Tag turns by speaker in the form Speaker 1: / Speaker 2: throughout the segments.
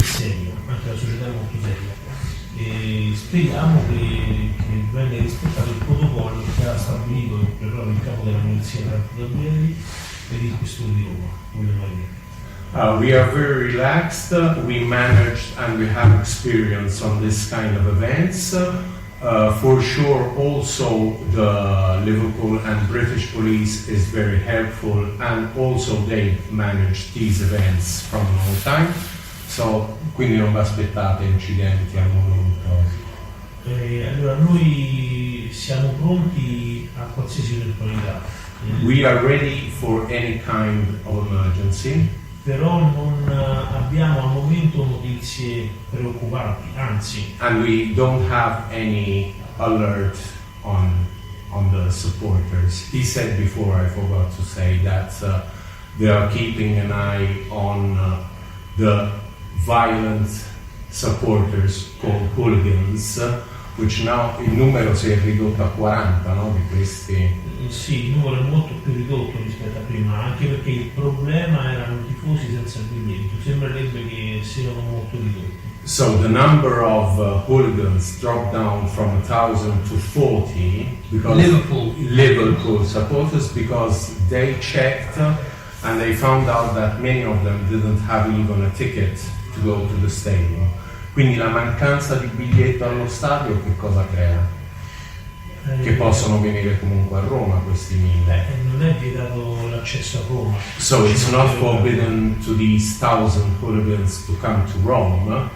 Speaker 1: serio, anche la società è molto seria, e speriamo che venga rispettato il protocollo che ha stabilito il capo della polizia Gabrielli e il questore di Roma.
Speaker 2: We are very relaxed. We managed and we have experience on this kind of events. For sure, also the Liverpool and British police is very helpful, and also they managed these events from a long time. So, quindi non vi aspettate incidenti al momento.
Speaker 1: Allora, noi siamo pronti a qualsiasi eventualità.
Speaker 2: We are ready for any kind of emergency.
Speaker 1: Però non abbiamo al momento notizie preoccupanti, anzi.
Speaker 2: And we don't have any alert on the supporters. He said before, I forgot to say, that they are keeping an eye on the violent supporters called hooligans, which now il numero si è ridotto a 40, no, di questi.
Speaker 1: Sì, il numero è molto più ridotto rispetto a prima, anche perché il problema erano i tifosi senza biglietto, sembrerebbe che siano molto ridotti.
Speaker 2: So the number of hooligans dropped down from 1,000 to 40 because Liverpool supporters, because they checked and they found out that many of them didn't have even a ticket to go to the stadium. Quindi la mancanza di biglietto allo stadio che cosa crea? Che possono venire comunque a Roma questi 1000.
Speaker 1: Non è vietato l'accesso a Roma.
Speaker 2: So it's not forbidden to these 1,000 hooligans to come to Rome,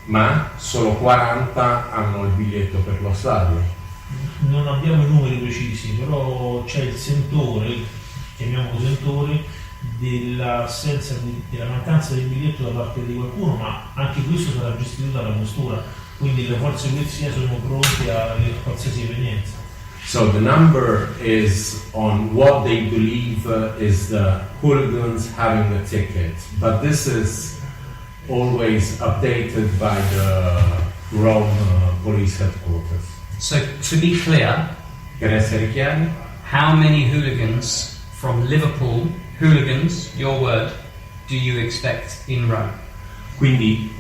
Speaker 2: ma solo 40 hanno il biglietto per lo stadio.
Speaker 1: Non abbiamo i numeri precisi, però c'è il sentore, chiamiamolo sentore, della mancanza del biglietto da parte di qualcuno, ma anche questo sarà gestito dalla questura. Quindi le forze di polizia sono pronte a qualsiasi evenienza.
Speaker 2: So the number is on what they believe is the hooligans having a ticket, but this is always updated by the Rome police headquarters.
Speaker 3: So to be clear,
Speaker 2: per essere chiari,
Speaker 3: how many hooligans from Liverpool, hooligans, your word, do you expect in Rome?
Speaker 2: Quindi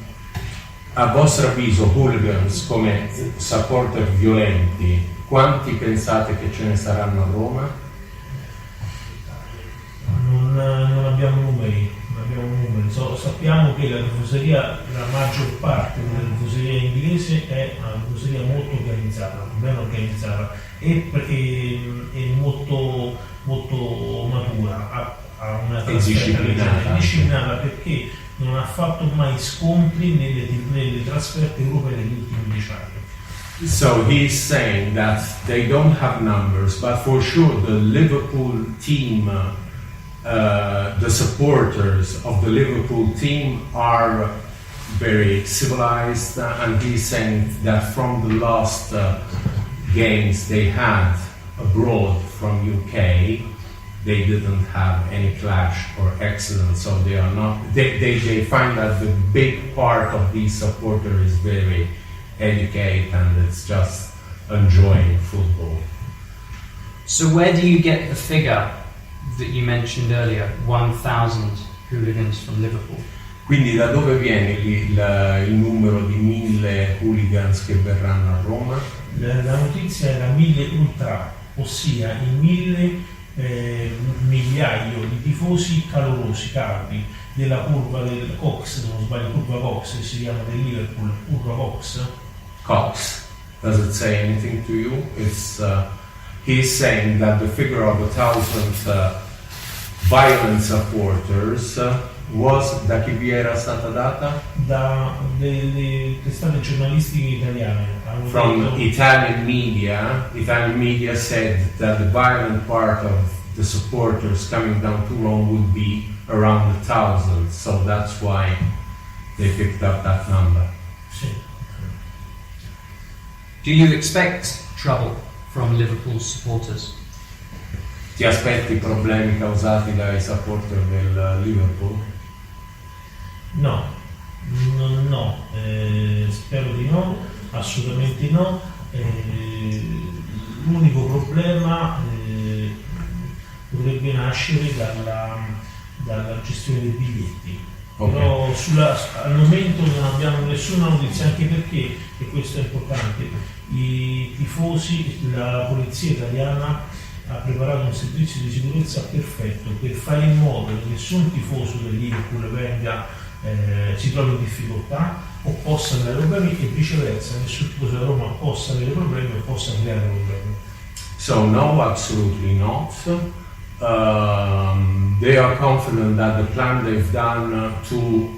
Speaker 2: a vostro avviso hooligans come supporter violenti, quanti pensate che ce ne saranno a Roma?
Speaker 1: Non abbiamo numeri, sappiamo che la maggior parte della tifoseria inglese è una tifoseria molto organizzata, ben organizzata e molto matura, ha una disciplinata perché non ha fatto mai scontri nelle trasferte europee degli ultimi 10 anni.
Speaker 2: So he's saying that they don't have numbers, but for sure the Liverpool team, the supporters of the Liverpool team are very civilized, and he's saying that from the last games they had abroad from UK, they didn't have any clash or accident, so they are not. They find that the big part of these supporters is very educated and it's just enjoying football.
Speaker 3: So where do you get the figure that you mentioned earlier, 1,000 hooligans from Liverpool?
Speaker 2: Quindi da dove viene il numero di 1000 hooligans che verranno a Roma?
Speaker 1: La notizia era 1000 ultra, ossia i 1000 migliaio di tifosi calorosi, caldi, della curva del Cox, se non sbaglio, curva Cox, che si chiama del Liverpool, curva Cox.
Speaker 2: Cox. Does it say anything to you? It's he's saying that the figure of 1,000 violent supporters was, da chi vi era stata data?
Speaker 1: Da delle testate giornalistiche italiane.
Speaker 2: From Italian media said that the violent part of the supporters coming down to Rome would be around 1,000, so that's why they picked up that number.
Speaker 1: Sì.
Speaker 3: Do you expect trouble from Liverpool supporters?
Speaker 2: Ti aspetti problemi causati dai supporter del Liverpool?
Speaker 1: No, spero di no, assolutamente no. L'unico problema potrebbe nascere dalla gestione dei biglietti. Però al momento non abbiamo nessuna notizia, anche perché, e questo è importante, i tifosi, la polizia italiana ha preparato un servizio di sicurezza perfetto per fare in modo che nessun tifoso del Liverpool si trovi in difficoltà o possa avere problemi, e viceversa nessun tifoso della Roma possa avere problemi o possa creare problemi.
Speaker 2: So no, absolutely not. They are confident that the plan they've done to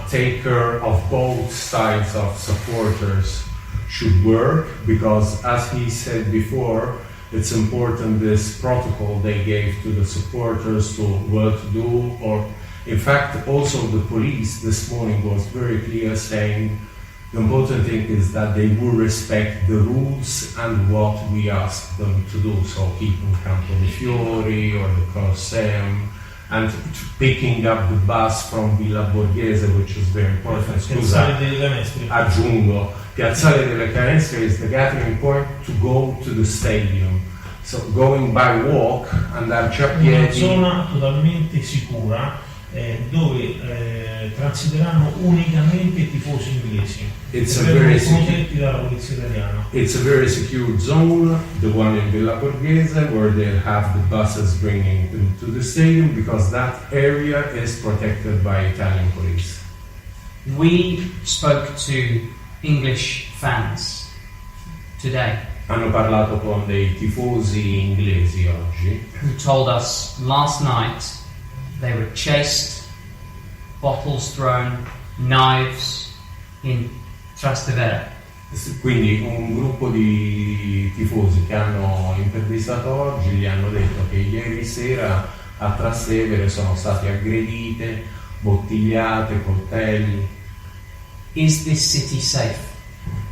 Speaker 2: take care of both sides of supporters should work, because as he said before, it's important this protocol they gave to the supporters to what to do, or in fact also the police this morning was very clear, saying the important thing is that they will respect the rules and what we ask them to do, so keeping Campo dei Fiori or the Colosseum, and picking up the bus from Villa Borghese, which is very important.
Speaker 1: Piazzale delle Canestre.
Speaker 2: Aggiungo, Piazzale delle Canestre is the gathering point to go to the stadium. So going by walk, andarci a piedi.
Speaker 1: Una zona totalmente sicura dove transiteranno unicamente tifosi inglesi.
Speaker 2: It's a very
Speaker 1: protetti dalla polizia italiana.
Speaker 2: It's a very secure zone, the one in Villa Borghese, where they have the buses bringing them to the stadium, because that area is protected by Italian police.
Speaker 3: We spoke to English fans today
Speaker 2: Hanno parlato con dei tifosi inglesi oggi,
Speaker 3: who told us last night they were chased, bottles thrown, knives in Trastevere.
Speaker 2: quindi un gruppo di tifosi che hanno intervistato oggi gli hanno detto che ieri sera a Trastevere sono state aggredite, bottigliate, coltelli.
Speaker 3: Is this city safe?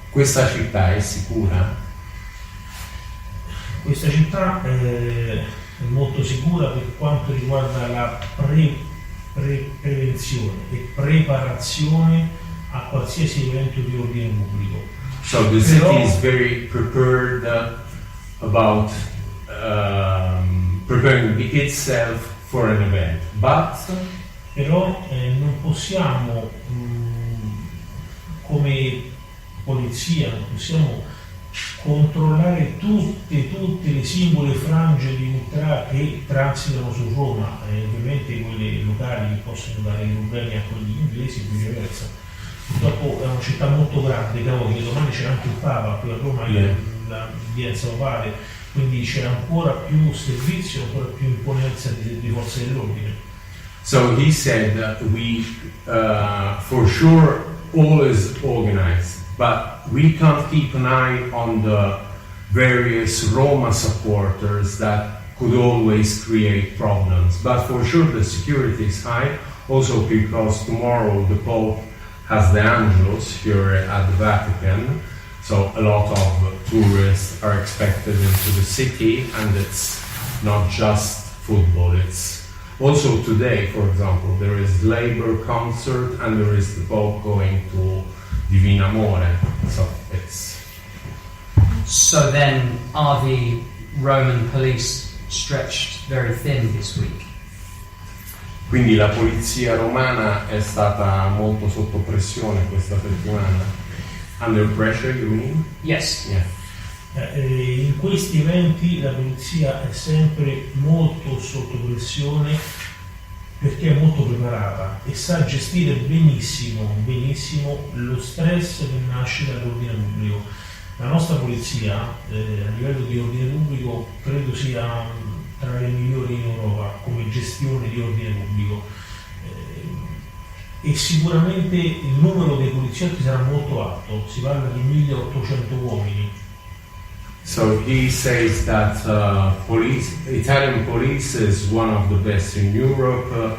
Speaker 2: Questa città è sicura?
Speaker 1: Questa città è molto sicura per quanto riguarda la prevenzione e preparazione a qualsiasi evento di ordine pubblico.
Speaker 2: So the city is very prepared about preparing itself for an event, but
Speaker 1: però non possiamo come polizia non possiamo controllare tutte le singole frange di ultra che transitano su Roma, ovviamente quelle locali che possono dare problemi a quelli inglesi e viceversa. Purtroppo è una città molto grande, cavolo, che domani c'era anche il Papa qui a Roma, l'udienza papale, quindi c'era ancora più servizio, ancora più imponenza di forze dell'ordine.
Speaker 2: so he said that we for sure all is organized, but we can't keep an eye on the various Roma supporters that could always create problems. But for sure the security is high, also because tomorrow the Pope has the Angelus here at the Vatican, so a lot of tourists are expected into the city, and it's not just football, it's also today, for example, there is Labour concert and there is the Pope going to Divina Amore, so it's...
Speaker 3: So then, are the Roman police stretched very thin this week?
Speaker 2: Quindi la polizia romana è stata molto sotto pressione questa settimana. Under pressure, you mean?
Speaker 3: Yes.
Speaker 2: Yeah.
Speaker 1: In questi eventi la polizia è sempre molto sotto pressione perché è molto preparata e sa gestire benissimo lo stress che nasce dall'ordine pubblico. La nostra polizia a livello di ordine pubblico credo sia tra le migliori in Europa come gestione di ordine pubblico, e sicuramente il numero dei poliziotti sarà molto alto, si parla di 1800 uomini.
Speaker 2: So he says that Italian police is one of the best in Europe,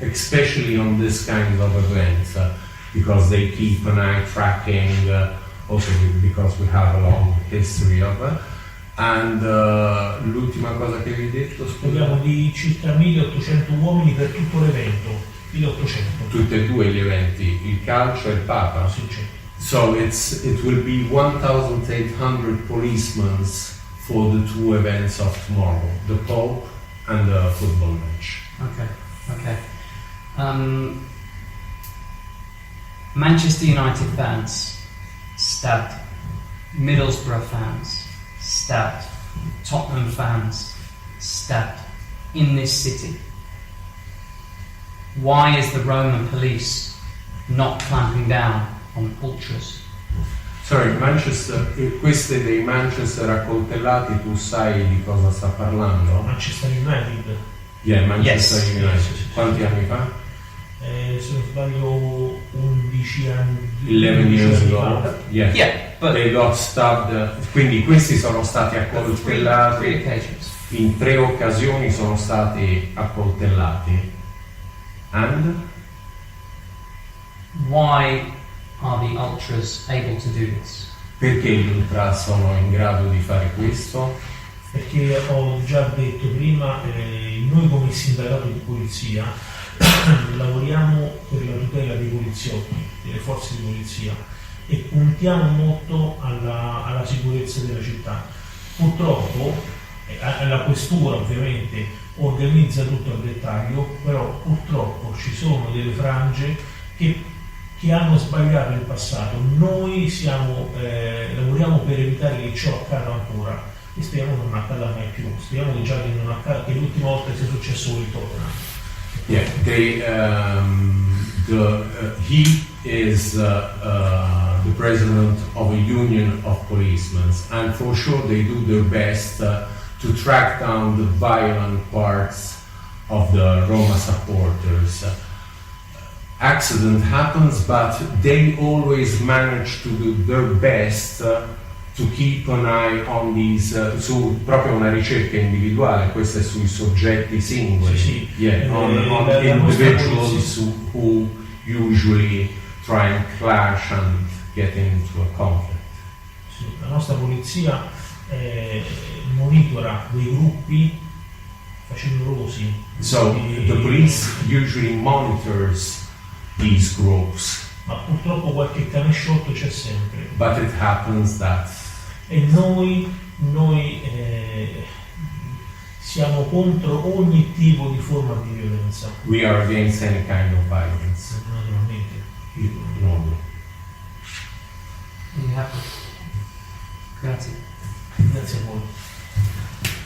Speaker 2: especially on this kind of events, because they keep an eye tracking, also because we have a long history of it. And l'ultima cosa che vi ho detto,
Speaker 1: parliamo di circa 1800 uomini per tutto l'evento, 1800.
Speaker 2: Tutti e due gli eventi, il calcio e il Papa.
Speaker 1: Sì, certo.
Speaker 2: So it will be 1,800 policemen for the two events of tomorrow, the Pope and the football match.
Speaker 3: Okay. Manchester United fans stabbed, Middlesbrough fans stabbed, Tottenham fans stabbed in this city. Why is the Roman police not clamping down on ultras?
Speaker 2: Sorry, Manchester, queste dei Manchester accoltellati, tu sai di cosa sta parlando?
Speaker 1: Manchester United.
Speaker 2: Yeah, Manchester
Speaker 3: Yes.
Speaker 2: United.
Speaker 1: Sì.
Speaker 2: Quanti anni fa?
Speaker 1: Se non sbaglio 11 anni.
Speaker 2: 11 years
Speaker 1: anni
Speaker 2: ago.
Speaker 1: fa.
Speaker 2: Yeah.
Speaker 3: Yeah, but
Speaker 2: They got stabbed. Quindi questi sono stati
Speaker 3: three
Speaker 2: accoltellati.
Speaker 3: occasions.
Speaker 2: In 3 occasioni sono stati accoltellati. And?
Speaker 3: Why are the ultras able to do this?
Speaker 2: Perché gli ultra sono in grado di fare questo?
Speaker 1: Perché ho già detto prima, noi come sindacato di polizia lavoriamo per la tutela dei poliziotti, delle forze di polizia, e puntiamo molto alla sicurezza della città. Purtroppo la questura ovviamente organizza tutto al dettaglio, però purtroppo ci sono delle frange che hanno sbagliato in passato. Noi lavoriamo per evitare che ciò accada ancora e speriamo non accada mai più. Speriamo che già che non accada, che l'ultima volta sia successo con il Tottenham.
Speaker 2: Yeah, he is the president of a union of policemen, and for sure they do their best to track down the violent parts of the Roma supporters. Accident happens, but they always manage to do their best to keep an eye on these, su proprio una ricerca individuale, questa è sui soggetti singoli,
Speaker 1: Sì, sì.
Speaker 2: Yeah, on
Speaker 1: la
Speaker 2: individuals who usually try and clash and get into a conflict.
Speaker 1: Sì, la nostra polizia monitora dei gruppi facinorosi.
Speaker 2: So the police usually monitors these groups,
Speaker 1: Ma purtroppo qualche cane sciotto c'è sempre.
Speaker 2: but it happens that
Speaker 1: E noi siamo contro ogni tipo di forma di violenza.
Speaker 2: we are against any kind of violence.
Speaker 1: Naturalmente.
Speaker 2: No.
Speaker 3: You happy? Grazie.
Speaker 1: Grazie a voi.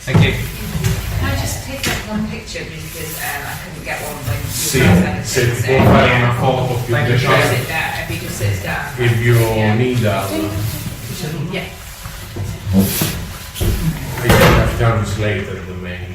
Speaker 3: Thank you.
Speaker 4: Can I just take that one picture because I couldn't get one when you
Speaker 2: Sì,
Speaker 4: guys
Speaker 2: se
Speaker 4: had
Speaker 2: ti può fare una foto più
Speaker 3: Thank you.
Speaker 2: decente,
Speaker 4: sit there, if you just sit down.
Speaker 2: if you
Speaker 4: Yeah.
Speaker 2: need that,
Speaker 4: Yeah.
Speaker 2: I can have translated the main.